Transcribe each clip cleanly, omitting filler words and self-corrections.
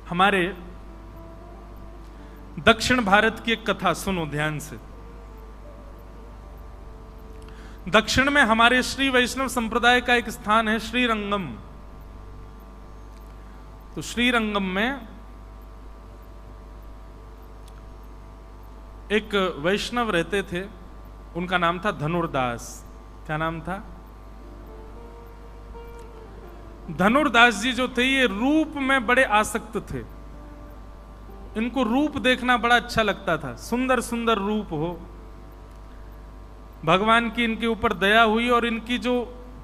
हमारे दक्षिण भारत की एक कथा सुनो ध्यान से। दक्षिण में हमारे श्री वैष्णव संप्रदाय का एक स्थान है श्रीरंगम। तो श्रीरंगम में एक वैष्णव रहते थे, उनका नाम था धनुर्दास। क्या नाम था? धनुर्दास जी जो थे ये रूप में बड़े आसक्त थे। इनको रूप देखना बड़ा अच्छा लगता था, सुंदर सुंदर रूप हो। भगवान की इनके ऊपर दया हुई और इनकी जो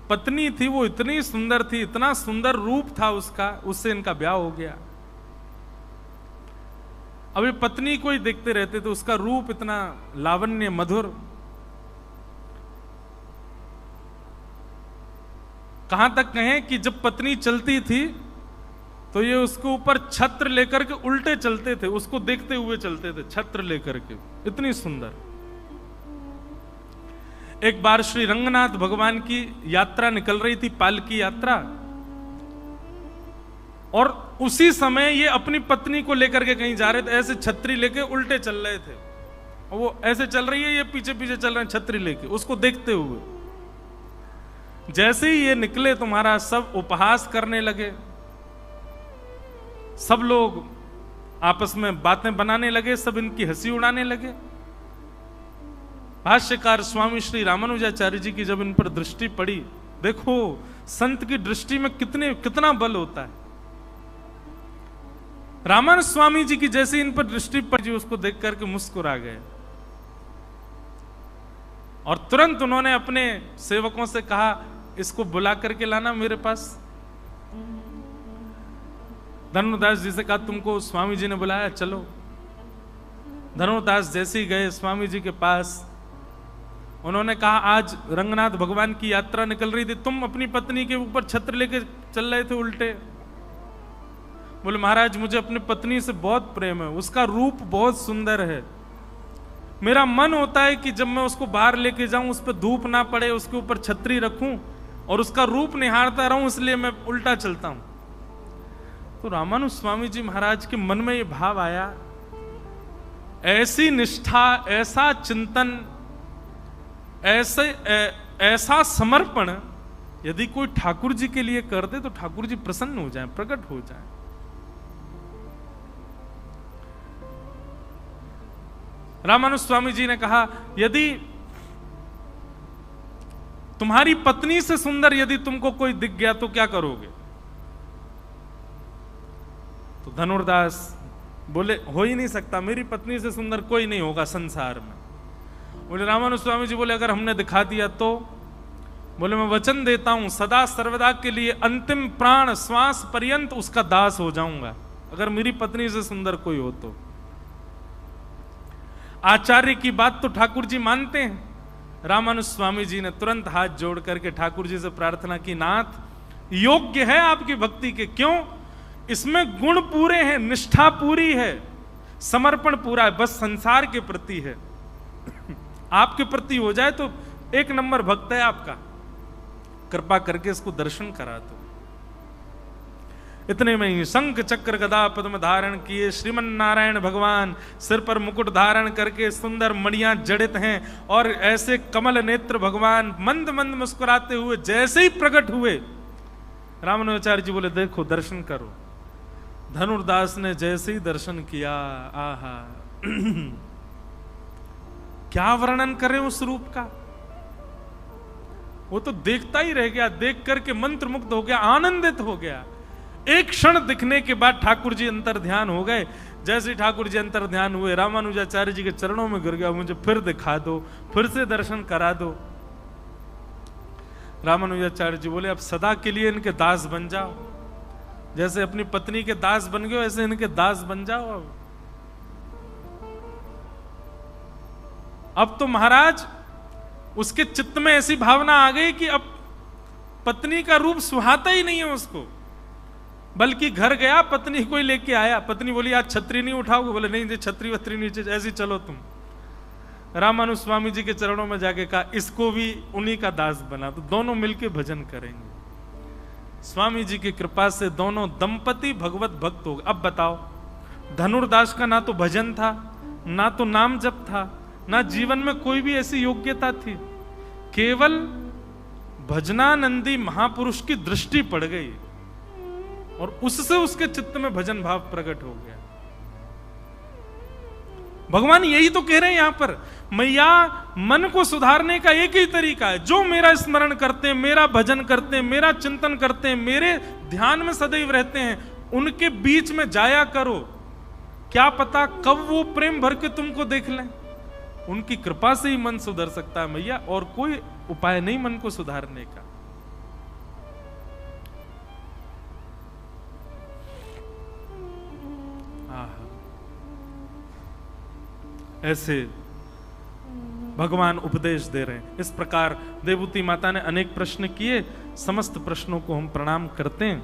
पत्नी थी वो इतनी सुंदर थी, इतना सुंदर रूप था उसका, उससे इनका ब्याह हो गया। अभी पत्नी को ही देखते रहते थे, उसका रूप इतना लावण्य मधुर। कहां तक कहें कि जब पत्नी चलती थी तो ये उसके ऊपर छत्र लेकर के उल्टे चलते थे, उसको देखते हुए चलते थे छत्र लेकर के, इतनी सुंदर। एक बार श्री रंगनाथ भगवान की यात्रा निकल रही थी, पालकी यात्रा, और उसी समय ये अपनी पत्नी को लेकर के कहीं जा रहे थे, ऐसे छतरी लेके उल्टे चल रहे थे। और वो ऐसे चल रही है, ये पीछे पीछे चल रहे हैं छतरी लेके, उसको देखते हुए। जैसे ही ये निकले तुम्हारा सब उपहास करने लगे, सब लोग आपस में बातें बनाने लगे, सब इनकी हंसी उड़ाने लगे। भाष्यकार स्वामी श्री रामानुजाचार्य जी की जब इन पर दृष्टि पड़ी, देखो संत की दृष्टि में कितना बल होता है। रामानुज स्वामी जी की जैसे इन पर दृष्टि पड़ी, उसको देख करके मुस्कुरा गए और तुरंत उन्होंने अपने सेवकों से कहा, इसको बुला करके लाना मेरे पास। धनुर्दास जी से कहा, तुमको स्वामी जी ने बुलाया, चलो। धनुर्दास जैसे ही गए स्वामी जी के पास, उन्होंने कहा, आज रंगनाथ भगवान की यात्रा निकल रही थी, तुम अपनी पत्नी के ऊपर छत्र लेके चल रहे थे उल्टे। बोले, महाराज मुझे अपनी पत्नी से बहुत प्रेम है, उसका रूप बहुत सुंदर है। मेरा मन होता है कि जब मैं उसको बाहर लेके जाऊं, उस पर धूप ना पड़े, उसके ऊपर छतरी रखूं और उसका रूप निहारता रहूं, इसलिए मैं उल्टा चलता हूं। तो रामानुज स्वामी जी महाराज के मन में ये भाव आया, ऐसी निष्ठा, ऐसा चिंतन, ऐसा समर्पण यदि कोई ठाकुर जी के लिए कर दे तो ठाकुर जी प्रसन्न हो जाए, प्रकट हो जाए। रामानुज स्वामी जी ने कहा, यदि तुम्हारी पत्नी से सुंदर यदि तुमको कोई दिख गया तो क्या करोगे? तो धनुर्दास बोले, हो ही नहीं सकता, मेरी पत्नी से सुंदर कोई नहीं होगा संसार में। बोले रामानुज स्वामी जी बोले, अगर हमने दिखा दिया तो? बोले, मैं वचन देता हूं सदा सर्वदा के लिए अंतिम प्राण श्वास पर्यंत उसका दास हो जाऊंगा, अगर मेरी पत्नी से सुंदर कोई हो तो। आचार्य की बात तो ठाकुर जी मानते हैं। रामानुज स्वामी जी ने तुरंत हाथ जोड़ करके ठाकुर जी से प्रार्थना की, नाथ योग्य है आपकी भक्ति के, क्यों? इसमें गुण पूरे हैं, निष्ठा पूरी है, समर्पण पूरा है, बस संसार के प्रति है। आपके प्रति हो जाए तो एक नंबर भक्त है आपका, कृपा करके इसको दर्शन करा दो। इतने में ही शंख चक्र गदा पद्म धारण किए श्रीमन नारायण भगवान सिर पर मुकुट धारण करके सुंदर मणियां जड़ित हैं, और ऐसे कमल नेत्र भगवान मंद मंद मुस्कुराते हुए जैसे ही प्रकट हुए, रामानुजाचार्य जी बोले, देखो दर्शन करो। धनुर्दास ने जैसे ही दर्शन किया, आहा क्या वर्णन करें उस रूप का। वो तो देखता ही रह गया, देख करके मंत्रमुग्ध हो गया, आनंदित हो गया। एक क्षण दिखने के बाद ठाकुर जी अंतर ध्यान हो गए। जैसे ही ठाकुर जी अंतर ध्यान हुए, रामानुजाचार्य जी के चरणों में गिर गया, मुझे फिर दिखा दो, फिर से दर्शन करा दो। रामानुजाचार्य जी बोले, अब सदा के लिए इनके दास बन जाओ, जैसे अपनी पत्नी के दास बन गए ऐसे इनके दास बन जाओ। अब तो महाराज उसके चित्त में ऐसी भावना आ गई कि अब पत्नी का रूप सुहाता ही नहीं है उसको, बल्कि घर गया, पत्नी को ही लेके आया। पत्नी बोली, आज छतरी नहीं उठाओगे? बोले, नहीं, छतरी वतरी नीचे, ऐसी चलो तुम। रामानुज स्वामी जी के चरणों में जाके कहा, इसको भी उन्हीं का दास बना, तो दोनों मिलके भजन करेंगे। स्वामी जी की कृपा से दोनों दंपति भगवत भक्त हो गए। अब बताओ, धनुर्दास का ना तो भजन था, ना तो नाम जप था, ना जीवन में कोई भी ऐसी योग्यता थी, केवल भजनानंदी महापुरुष की दृष्टि पड़ गई और उससे उसके चित्त में भजन भाव प्रकट हो गया। भगवान यही तो कह रहे हैं यहां पर, मैया मन को सुधारने का एक ही तरीका है, जो मेरा स्मरण करते हैं, मेरा भजन करते हैं, मेरा चिंतन करते हैं, मेरे ध्यान में सदैव रहते हैं, उनके बीच में जाया करो। क्या पता कब वो प्रेम भर के तुमको देख लें। उनकी कृपा से ही मन सुधर सकता है मैया, और कोई उपाय नहीं मन को सुधारने का। ऐसे भगवान उपदेश दे रहे हैं। इस प्रकार देवूती माता ने अनेक प्रश्न किए, समस्त प्रश्नों को हम प्रणाम करते हैं।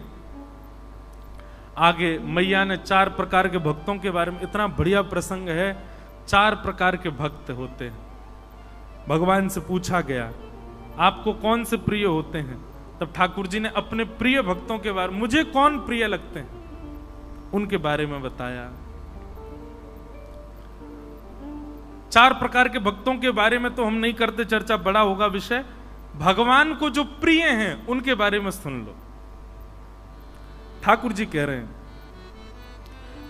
आगे मैया ने 4 प्रकार के भक्तों के बारे में, इतना बढ़िया प्रसंग है, 4 प्रकार के भक्त होते हैं। भगवान से पूछा गया आपको कौन से प्रिय होते हैं, तब ठाकुर जी ने अपने प्रिय भक्तों के बारे में, मुझे कौन प्रिय लगते हैं, उनके बारे में बताया। 4 प्रकार के भक्तों के बारे में तो हम नहीं करते चर्चा, बड़ा होगा विषय। भगवान को जो प्रिय हैं उनके बारे में सुन लो। ठाकुर जी कह रहे हैं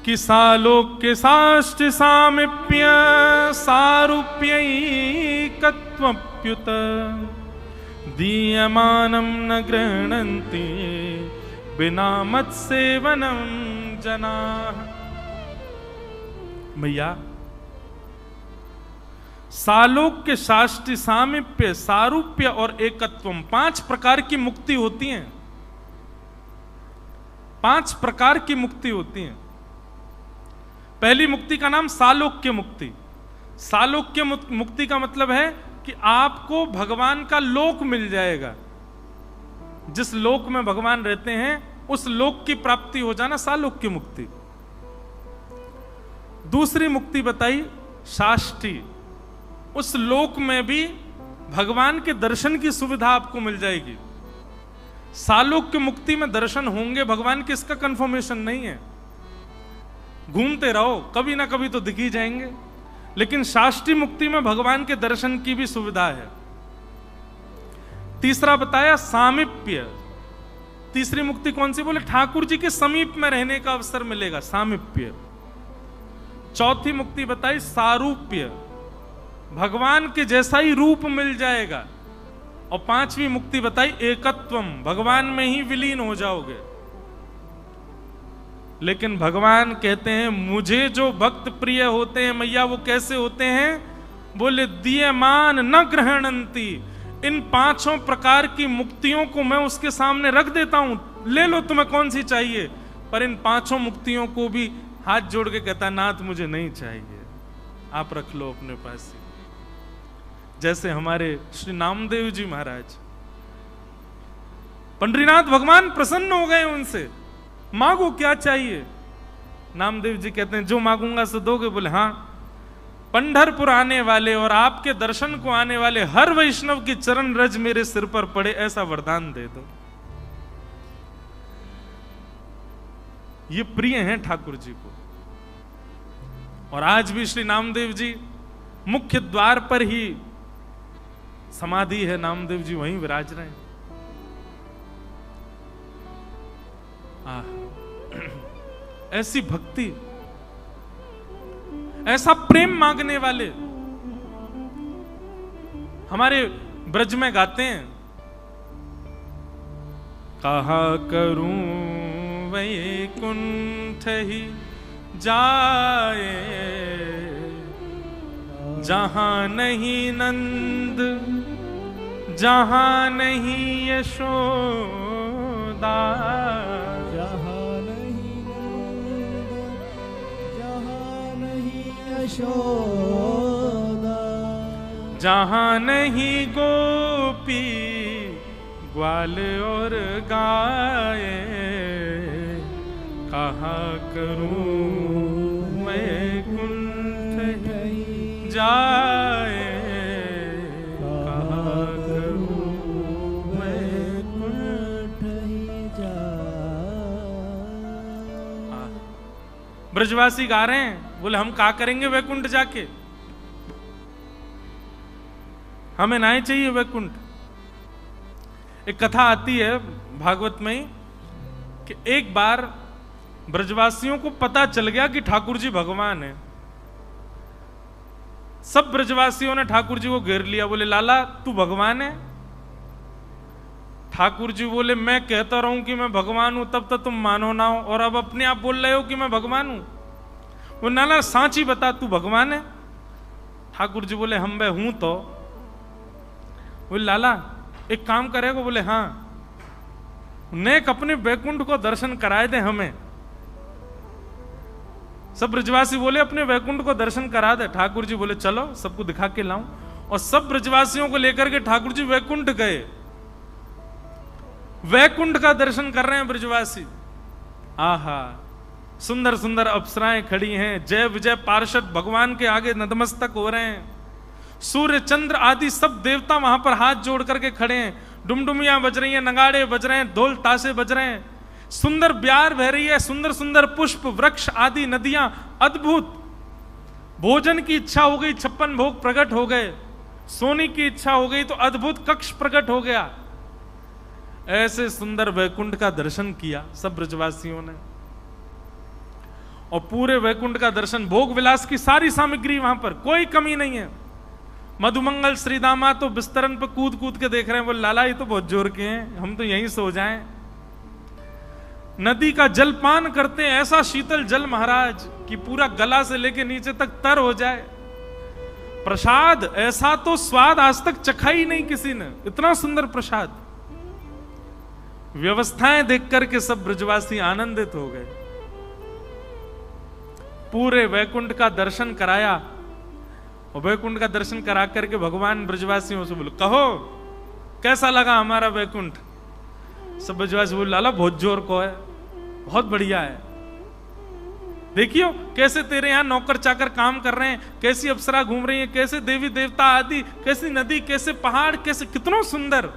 कि सालोक्य साष्ट सामीप्य सारूप्यैकत्वप्युत दीयमानं न गृह्णन्ति बिना मत्सेवनं जनाः। मैया सालोक्य साष्ट सामीप्य सारूप्य और एकत्वम, 5 प्रकार की मुक्ति होती हैं। 5 प्रकार की मुक्ति होती हैं। पहली मुक्ति का नाम सालोक्य मुक्ति। सालोक्य मुक्ति का मतलब है कि आपको भगवान का लोक मिल जाएगा। जिस लोक में भगवान रहते हैं उस लोक की प्राप्ति हो जाना सालोक्य मुक्ति। दूसरी मुक्ति बताई साष्टी, उस लोक में भी भगवान के दर्शन की सुविधा आपको मिल जाएगी। सालोक्य मुक्ति में दर्शन होंगे भगवान के, इसका कंफर्मेशन नहीं है, घूमते रहो कभी ना कभी तो दिख ही जाएंगे। लेकिन शास्त्री मुक्ति में भगवान के दर्शन की भी सुविधा है। तीसरा बताया सामीप्य। तीसरी मुक्ति कौन सी, बोले ठाकुर जी के समीप में रहने का अवसर मिलेगा, सामीप्य। चौथी मुक्ति बताई सारूप्य, भगवान के जैसा ही रूप मिल जाएगा। और 5वीं मुक्ति बताई एकत्वम, भगवान में ही विलीन हो जाओगे। लेकिन भगवान कहते हैं मुझे जो भक्त प्रिय होते हैं मैया, वो कैसे होते हैं, बोले दीयमान न ग्रहणंती। इन 5 प्रकार की मुक्तियों को मैं उसके सामने रख देता हूं, ले लो तुम्हें कौन सी चाहिए। पर इन 5 मुक्तियों को भी हाथ जोड़ के कहता नाथ मुझे नहीं चाहिए, आप रख लो अपने पास ही। जैसे हमारे श्री नामदेव जी महाराज, पंडरीनाथ भगवान प्रसन्न हो गए उनसे, मांगो क्या चाहिए। नामदेव जी कहते हैं जो मांगूंगा सो दोगे। बोले हाँ, पंढरपुर आने वाले और आपके दर्शन को आने वाले हर वैष्णव की चरण रज मेरे सिर पर पड़े, ऐसा वरदान दे दो। ये प्रिय हैं ठाकुर जी को। और आज भी श्री नामदेव जी मुख्य द्वार पर ही समाधि है, नामदेव जी वहीं विराज रहे हैं। ऐसी भक्ति, ऐसा प्रेम मांगने वाले हमारे ब्रज में गाते हैं, कहा करूं वैकुंठ ही जाए जहां नहीं नंद जहां नहीं यशोदा, जहां नहीं नंद जहां नहीं यशोदा, जहां नहीं गोपी ग्वाल और गाए, कहा करूं वैकुंठ जाए, कहा करूं वैकुंठ ब्रजवासी गा रहे हैं, बोले हम क्या करेंगे वैकुंठ जाके, हमें ना ही चाहिए वैकुंठ। एक कथा आती है भागवत में ही कि एक बार ब्रजवासियों को पता चल गया कि ठाकुर जी भगवान है। सब ब्रजवासियों ने ठाकुर जी को घेर लिया, बोले लाला तू भगवान है? ठाकुर जी बोले मैं कहता रहूं कि मैं भगवान हूं तब तक तुम मानो ना हो, और अब अपने आप बोल रहे हो कि मैं भगवान हूं। वो नाला सांची बता तू भगवान है? ठाकुर जी बोले हम मैं हूं तो। बोले लाला एक काम करेगा? बोले हाँ, नेक अपने वैकुंठ को दर्शन कराए दे हमें। सब ब्रजवासी बोले अपने वैकुंठ को दर्शन करा दे। ठाकुर जी बोले चलो सबको दिखा के लाऊं, और सब ब्रजवासियों को लेकर के ठाकुर जी वैकुंठ गए। वैकुंठ का दर्शन कर रहे हैं ब्रजवासी। आहा, सुंदर सुंदर अप्सराएं खड़ी हैं, जय विजय पार्षद भगवान के आगे नतमस्तक हो रहे हैं। सूर्य चंद्र आदि सब देवता वहां पर हाथ जोड़ करके खड़े हैं। डुमडुमियां बज रही हैं, नगाड़े बज रहे हैं, ढोल ताशे बज रहे हैं, सुंदर ब्यार बह रही है, सुंदर सुंदर पुष्प वृक्ष आदि नदियां, अद्भुत। भोजन की इच्छा हो गई, 56 भोग प्रकट हो गए। सोने की इच्छा हो गई तो अद्भुत कक्ष प्रकट हो गया। ऐसे सुंदर वैकुंठ का दर्शन किया सब ब्रजवासियों ने, और पूरे वैकुंठ का दर्शन, भोग विलास की सारी सामग्री वहां पर, कोई कमी नहीं है। मधुमंगल श्रीदामा तो बिस्तरन पर कूद कूद के देख रहे हैं, बोले लाला ये तो बहुत जोर के हैं, हम तो यहीं सो जाएं। नदी का जल पान करते हैं, ऐसा शीतल जल महाराज कि पूरा गला से लेके नीचे तक तर हो जाए। प्रसाद ऐसा तो स्वाद आज तक चखा ही नहीं किसी ने, इतना सुंदर प्रसाद। व्यवस्थाएं देख करके सब ब्रजवासी आनंदित हो गए। पूरे वैकुंठ का दर्शन कराया, और वैकुंठ का दर्शन करा करके भगवान ब्रजवासियों से बोले कहो कैसा लगा हमारा वैकुंठ? सब ब्रजवासी बोले लाला बहुत जोर को है, बहुत बढ़िया है। देखियो कैसे तेरे यहां नौकर चाकर काम कर रहे हैं, कैसी अप्सरा घूम रही है, कैसे देवी देवता आदि, कैसी नदी, कैसे पहाड़, कैसे कितना सुंदर।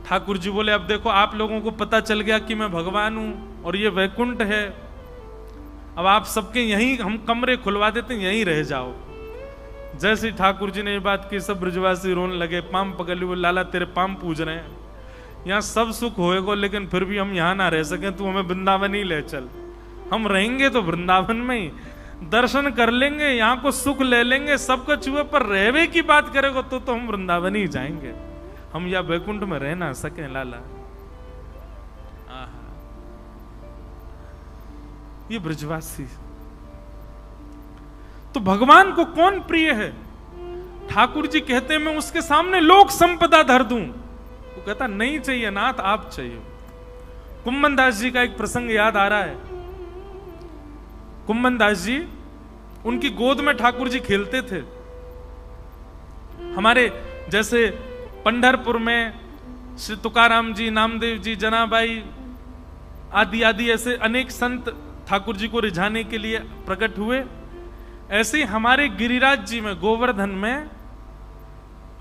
ठाकुर जी बोले अब देखो आप लोगों को पता चल गया कि मैं भगवान हूं और ये वैकुंठ है, अब आप सबके यहीं हम कमरे खुलवा देते हैं, यहीं रह जाओ। जैसे ही ठाकुर जी ने ये बात की सब ब्रजवासी रोने लगे, पाम पकड़ लिए, बोले लाला तेरे पाम पूज रहे हैं, यहाँ सब सुख होएगा लेकिन फिर भी हम यहाँ ना रह सके, तू हमें वृंदावन ही ले चल। हम रहेंगे तो वृंदावन में ही, दर्शन कर लेंगे, यहाँ को सुख ले लेंगे, सबका चूहे पर रहवे की बात करेगा तो हम वृंदावन ही जाएंगे, हम या वैकुंठ में रह ना सके लाला। ये ब्रजवासी। तो भगवान को कौन प्रिय है? ठाकुर जी कहते हैं मैं उसके सामने लोक संपदा धर दूं। वो कहता नहीं चाहिए नाथ, आप चाहिए। कुम्मन दास जी का एक प्रसंग याद आ रहा है। कुम्मन दास जी, उनकी गोद में ठाकुर जी खेलते थे। हमारे जैसे पंढरपुर में श्री तुकाराम जी, नामदेव जी, जनाबाई आदि आदि ऐसे अनेक संत ठाकुर जी को रिझाने के लिए प्रकट हुए, ऐसे ही हमारे गिरिराज जी में, गोवर्धन में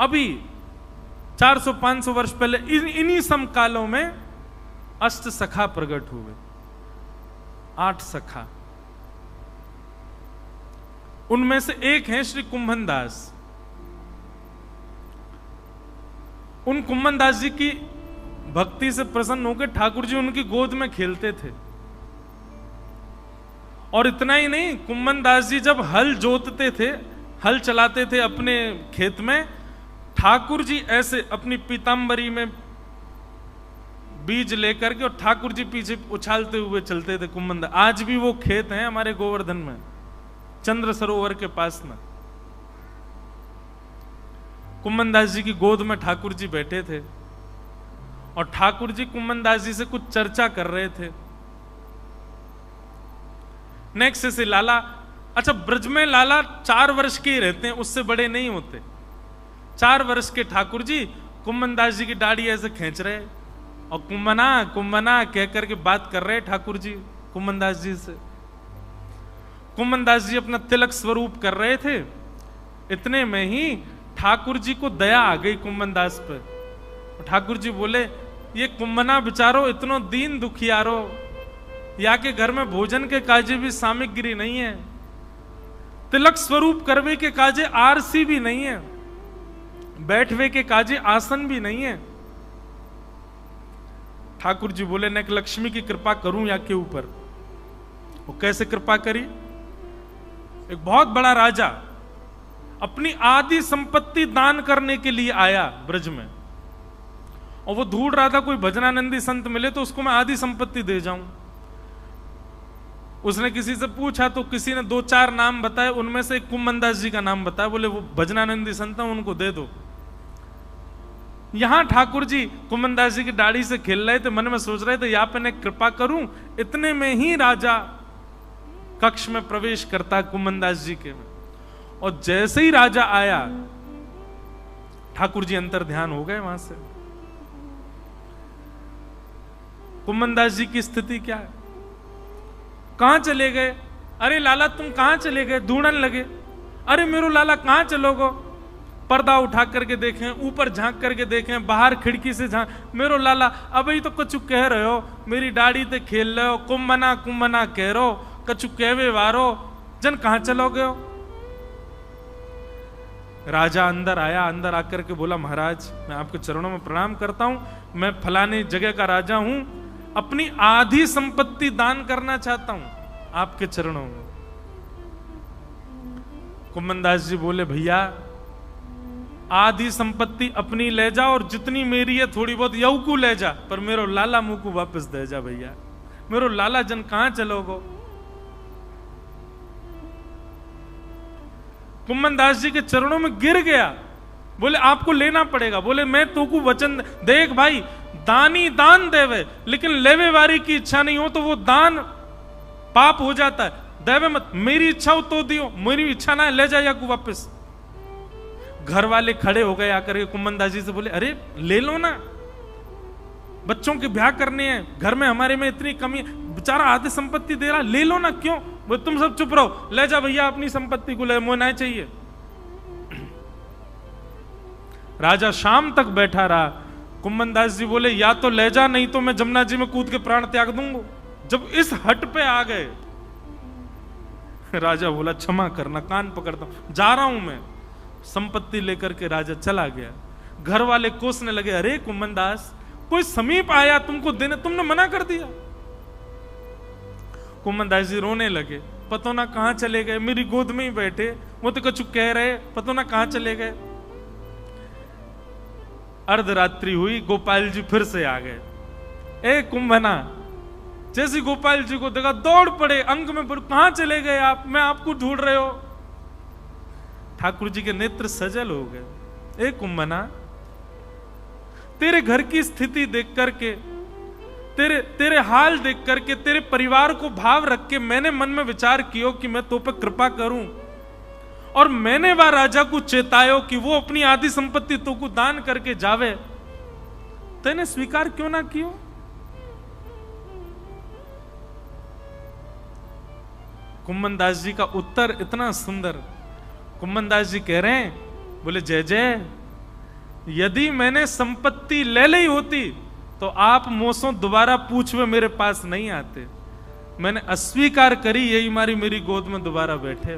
अभी 400-500 वर्ष पहले इन्हीं समकालों में अष्ट सखा प्रकट हुए, 8 सखा। उनमें से एक हैं श्री कुंभन दास। उन कुंभन दास जी की भक्ति से प्रसन्न होकर ठाकुर जी उनकी गोद में खेलते थे। और इतना ही नहीं, कुम्मन दास जी जब हल जोतते थे, हल चलाते थे अपने खेत में, ठाकुर जी ऐसे अपनी पीतांबरी में बीज लेकर के और ठाकुर जी पीछे उछालते हुए चलते थे कुम्मन दास। आज भी वो खेत हैं हमारे गोवर्धन में, चंद्र सरोवर के पास में। कुम्मन दास जी की गोद में ठाकुर जी बैठे थे और ठाकुर जी कुम्मन दास जी से कुछ चर्चा कर रहे थे। नेक्स्ट से लाला, अच्छा ब्रज में लाला 4 वर्ष के ही रहते हैं, उससे बड़े नहीं होते। 4 वर्ष के ठाकुर जी कुम्मन दास जी की दाढ़ी ऐसे खींच रहे और कुम्मना कुम्मना कह करके बात कर रहे ठाकुर जी कुम्मन दास जी से। कुम्मन दास जी अपना तिलक स्वरूप कर रहे थे। इतने में ही ठाकुर जी को दया आ गई कुम्मन दास पर। ठाकुर जी बोले ये कुम्मना बेचारो इतनो दीन दुखियारो, या के घर में भोजन के काजे भी सामग्री नहीं है, तिलक स्वरूप करवे के काजे आरसी भी नहीं है, बैठवे के काजे आसन भी नहीं है। ठाकुर जी बोले न लक्ष्मी की कृपा करूं या के ऊपर। वो कैसे कृपा करी? एक बहुत बड़ा राजा अपनी आधी संपत्ति दान करने के लिए आया ब्रज में, और वो ढूंढ रहा था कोई भजनानंदी संत मिले तो उसको मैं आधी संपत्ति दे जाऊं। उसने किसी से पूछा तो किसी ने 2-4 नाम बताए, उनमें से एक कुम्मनदास जी का नाम बताया। बोले वो भजनानंदी संत है, उनको दे दो। यहां ठाकुर जी कुम्मनदास जी की दाढ़ी से खेल रहे थे, मन में सोच रहे थे या पे ने कृपा करूं। इतने में ही राजा कक्ष में प्रवेश करता कुम्मनदास जी के में, और जैसे ही राजा आया ठाकुर जी अंतर ध्यान हो गए वहां से। कुम्मनदास जी की स्थिति क्या है? कहां चले गए? अरे लाला तुम कहां चले गए? ढूंढने लगे। अरे मेरो लाला कहां चलोगो? पर्दा उठा करके देखें, ऊपर झांक करके देखें, बाहर खिड़की से झांक, मेरो लाला अभी तो कछु कह रहे हो, मेरी दाढ़ी ते खेल रहे हो, कुम्मना कुम्मना कह रहे हो, कछु कहवे वारो, जन कहां चलोगे हो? राजा अंदर आया, अंदर आकर के बोला महाराज मैं आपके चरणों में प्रणाम करता हूं, मैं फलाने जगह का राजा हूं, अपनी आधी संपत्ति दान करना चाहता हूं आपके चरणों में। कुम्मनदास जी बोले भैया आधी संपत्ति अपनी ले जा और जितनी मेरी है थोड़ी बहुत यऊ को ले जा, पर मेरो लाला मुंह को वापस दे जा भैया। मेरो लाला जन कहां चलोगो? कुम्मनदास जी के चरणों में गिर गया। बोले आपको लेना पड़ेगा। बोले मैं तो को वचन देख भाई, दानी दान देवे, लेकिन लेवे वारी की इच्छा नहीं हो तो वो दान पाप हो जाता है। देवे मत, मेरी इच्छा हो तो दियो, मेरी इच्छा ना है ले जा या को वापस। घर वाले खड़े हो गए आकर के कुम्मनदास जी से बोले अरे ले लो ना, बच्चों के ब्याह करने हैं, घर में हमारे में इतनी कमी, बेचारा आधी संपत्ति दे रहा, ले लो ना। क्यों? बोले तुम सब चुप रहो, ले जा भैया अपनी संपत्ति को ले, मुझे नहीं चाहिए। राजा शाम तक बैठा रहा। कुम्मनदास जी बोले या तो ले जा, नहीं तो मैं जमुना जी में कूद के प्राण त्याग दूंगा। जब इस हट पे आ गए राजा बोला क्षमा करना, कान पकड़ता हूं, जा रहा हूं मैं। संपत्ति लेकर के राजा चला गया। घर वाले कोसने लगे अरे कुम्मनदास कोई समीप आया तुमको देने, तुमने मना कर दिया। कुम्मनदास जी रोने लगे, पतो ना कहां चले गए, मेरी गोद में ही बैठे, वो तो कछु कह रहे, पतो ना कहां चले गए। अर्धरात्रि हुई, गोपाल जी फिर से आ गए। ए कुंभना, जैसे गोपाल जी को देखा दौड़ पड़े, अंग में पड़े, कहां चले गए आप, मैं आपको ढूंढ रहे हो। ठाकुर जी के नेत्र सजल हो गए। ए कुंभना, तेरे घर की स्थिति देख करके, तेरे हाल देख करके, तेरे परिवार को भाव रख के मैंने मन में विचार किया कि मैं तो पे कृपा करूं, और मैंने वह राजा को चेतायो कि वो अपनी आधी संपत्ति तो को दान करके जावे, तेने स्वीकार क्यों ना कियो। कुम्मनदास जी का उत्तर इतना सुंदर। कुम्मनदास जी कह रहे हैं, बोले जय जय, यदि मैंने संपत्ति ले ली होती तो आप मोसों दोबारा पूछवे मेरे पास नहीं आते। मैंने अस्वीकार करी, यही मेरी गोद में दोबारा बैठे।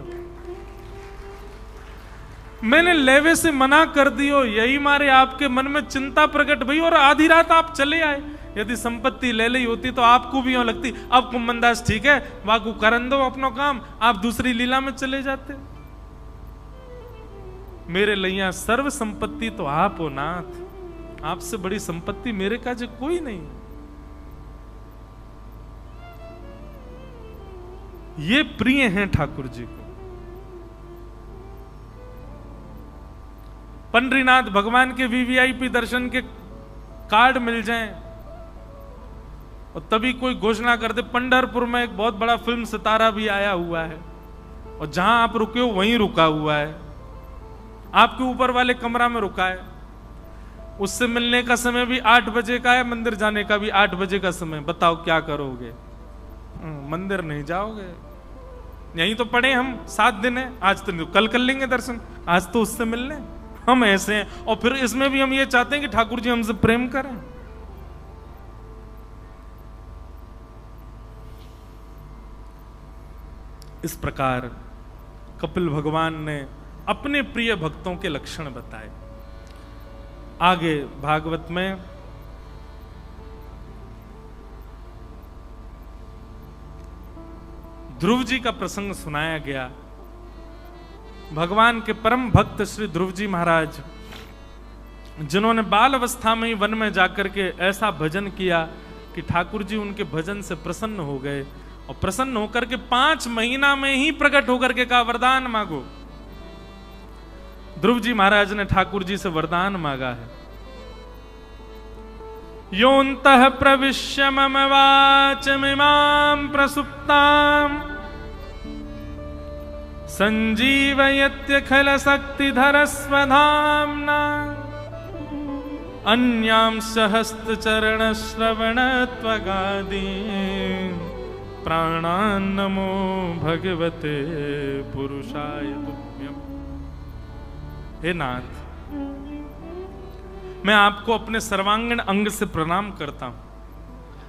मैंने लेवे से मना कर दियो, यही मारे आपके मन में चिंता प्रकट भई और आधी रात आप चले आए। यदि संपत्ति ले ली होती तो आपको भी यूं लगती अब कुम्मनदास ठीक है, वाकू करन दो अपनो काम, आप दूसरी लीला में चले जाते। मेरे लैया सर्व संपत्ति तो आप हो नाथ, आपसे बड़ी संपत्ति मेरे काज कोई नहीं। ये प्रिय हैं ठाकुर जी को। पंडरीनाथ भगवान के वीवीआईपी दर्शन के कार्ड मिल जाएं और तभी कोई घोषणा कर दे पंढरपुर में एक बहुत बड़ा फिल्म सितारा भी आया हुआ है, और जहां आप रुके हो वहीं रुका हुआ है, आपके ऊपर वाले कमरा में रुका है। उससे मिलने का समय भी 8 बजे का है, मंदिर जाने का भी 8 बजे का समय। बताओ क्या करोगे? मंदिर नहीं जाओगे। यहीं तो पड़े हम 7 दिन है, आज तो कल कर लेंगे दर्शन, आज तो उससे मिलने। हम ऐसे हैं, और फिर इसमें भी हम ये चाहते हैं कि ठाकुर जी हमसे प्रेम करें। इस प्रकार कपिल भगवान ने अपने प्रिय भक्तों के लक्षण बताए। आगे भागवत में ध्रुव जी का प्रसंग सुनाया गया। भगवान के परम भक्त श्री ध्रुव जी महाराज, जिन्होंने बाल अवस्था में ही वन में जाकर के ऐसा भजन किया कि ठाकुर जी उनके भजन से प्रसन्न हो गए, और प्रसन्न होकर के 5 महीना में ही प्रकट होकर के कहा वरदान मांगो। ध्रुव जी महाराज ने ठाकुर जी से वरदान मांगा है। योऽन्तः प्रविश्य मम वाचमिमां प्रसुप्ताम् संजीवयत्यखिल शक्तिधरस्वधाम्ना अन्यांश हस्तचरणश्रवणत्वगादीन् प्राणान्नमो भगवते पुरुषाय तुभ्यम्। हे नाथ, मैं आपको अपने सर्वांगीण अंग से प्रणाम करता हूं।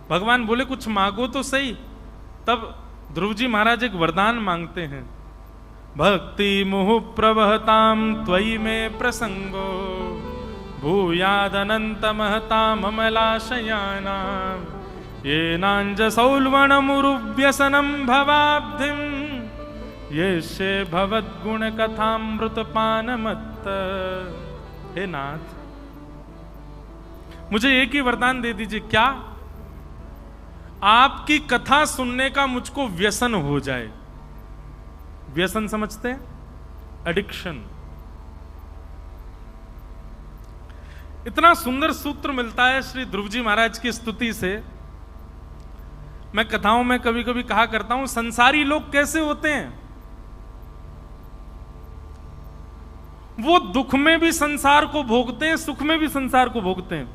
भगवान बोले कुछ मांगो तो सही। तब ध्रुव जी महाराज एक वरदान मांगते हैं। भक्ति मुहु प्रवहताम त्वयि में प्रसंगो भूयादनंत महताम अमलाशयानाम येनांजसौल्वणमुरुव्यसनं भवाब्धिं येष्ये भवद्गुण कथामृतपानमत्त। हे नाथ, मुझे एक ही वरदान दे दीजिए, क्या आपकी कथा सुनने का मुझको व्यसन हो जाए। व्यसन समझते हैं? एडिक्शन। इतना सुंदर सूत्र मिलता है श्री ध्रुव जी महाराज की स्तुति से। मैं कथाओं में कभी कभी कहा करता हूं, संसारी लोग कैसे होते हैं? वो दुख में भी संसार को भोगते हैं, सुख में भी संसार को भोगते हैं।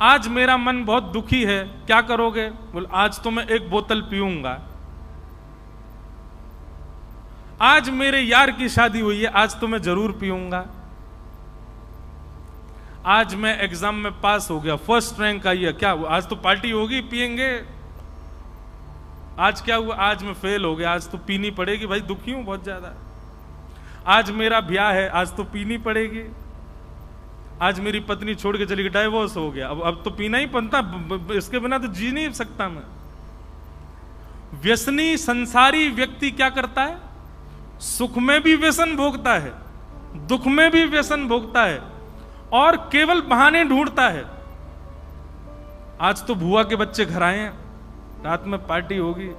आज मेरा मन बहुत दुखी है, क्या करोगे? बोल आज तो मैं 1 बोतल पीऊंगा। आज मेरे यार की शादी हुई है, आज तो मैं जरूर पीऊंगा। आज मैं एग्जाम में पास हो गया, फर्स्ट रैंक आई है, क्या हुआ? आज तो पार्टी होगी, पिएंगे। आज क्या हुआ? आज मैं फेल हो गया, आज तो पीनी पड़ेगी, भाई दुखी हूं बहुत ज्यादा। आज मेरा ब्याह है, आज तो पीनी पड़ेगी। आज मेरी पत्नी छोड़ के चली गई, डाइवोर्स हो गया, अब तो पीना ही पड़ता, इसके बिना तो जी नहीं सकता मैं। व्यसनी संसारी व्यक्ति क्या करता है? सुख में भी व्यसन भोगता है, दुख में भी व्यसन भोगता है, और केवल बहाने ढूंढता है। आज तो बुआ के बच्चे घर आए हैं, रात में पार्टी होगी।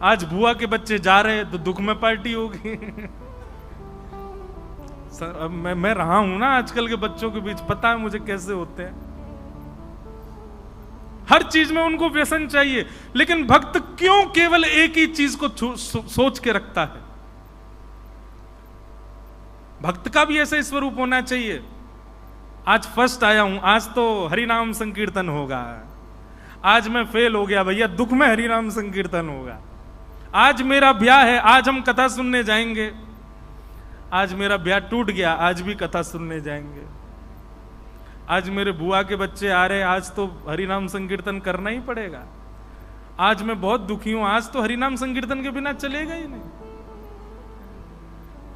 आज बुआ के बच्चे जा रहे हैं तो दुख में पार्टी होगी। अब मैं रहा हूं ना आजकल के बच्चों के बीच, पता है मुझे कैसे होते हैं। हर चीज में उनको व्यसन चाहिए। लेकिन भक्त क्यों केवल एक ही चीज को सोच के रखता है? भक्त का भी ऐसा स्वरूप होना चाहिए। आज फर्स्ट आया हूं, आज तो हरिनाम संकीर्तन होगा। आज मैं फेल हो गया भैया, दुख में हरिनाम संकीर्तन होगा। आज मेरा ब्याह है, आज हम कथा सुनने जाएंगे। आज मेरा ब्याह टूट गया, आज भी कथा सुनने जाएंगे। आज मेरे बुआ के बच्चे आ रहे, आज तो हरिनाम संकीर्तन करना ही पड़ेगा। आज मैं बहुत दुखी हूं, आज तो हरिनाम संकीर्तन के बिना चलेगा ही नहीं।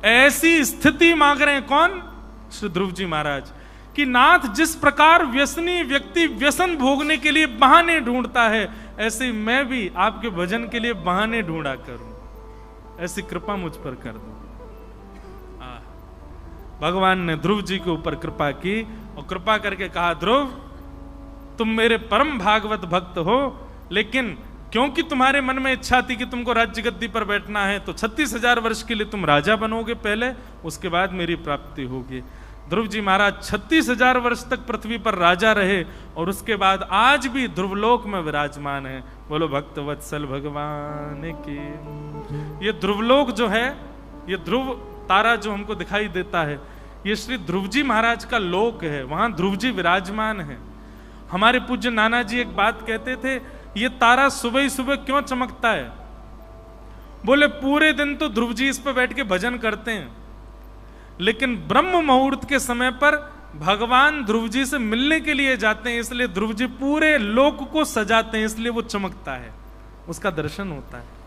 ऐसी स्थिति मांग रहे हैं कौन? श्री ध्रुव जी महाराज कि नाथ, जिस प्रकार व्यसनी व्यक्ति व्यसन भोगने के लिए बहाने ढूंढता है, ऐसे मैं भी आपके भजन के लिए बहाने ढूंढा करूं। ऐसी कृपा मुझ पर कर दो। भगवान ने ध्रुव जी के ऊपर कृपा की और कृपा करके कहा, ध्रुव तुम मेरे परम भागवत भक्त हो, लेकिन क्योंकि तुम्हारे मन में इच्छा थी कि तुमको राज्य गद्दी पर बैठना है, तो 36,000 वर्ष के लिए तुम राजा बनोगे पहले, उसके बाद मेरी प्राप्ति होगी। ध्रुव जी महाराज 36,000 वर्ष तक पृथ्वी पर राजा रहे, और उसके बाद आज भी ध्रुवलोक में विराजमान है। बोलो भक्त वत्सल भगवान की। ये ध्रुवलोक जो है, ये ध्रुव तारा जो हमको दिखाई देता है, ये श्री ध्रुव जी महाराज का लोक है। वहां ध्रुव जी विराजमान है। हमारे पूज्य नाना जी एक बात कहते थे, ये तारा सुबह ही सुबह क्यों चमकता है? बोले पूरे दिन तो ध्रुव जी इस पर बैठ के भजन करते हैं, लेकिन ब्रह्म मुहूर्त के समय पर भगवान ध्रुव जी से मिलने के लिए जाते हैं, इसलिए ध्रुव जी पूरे लोक को सजाते हैं, इसलिए वो चमकता है, उसका दर्शन होता है।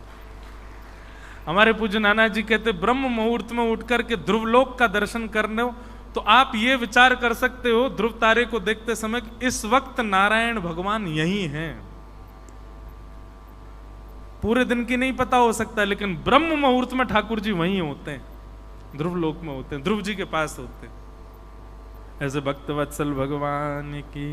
हमारे पूज्य नाना जी कहते ब्रह्म मुहूर्त में उठ करके ध्रुवलोक का दर्शन करने हो तो आप ये विचार कर सकते हो ध्रुव तारे को देखते समय कि इस वक्त नारायण भगवान यही हैं। पूरे दिन की नहीं पता हो सकता, लेकिन ब्रह्म मुहूर्त में ठाकुर जी वहीं होते हैं, ध्रुवलोक में होते हैं, ध्रुव जी के पास होते हैं। ऐसे भक्त वत्सल भगवान की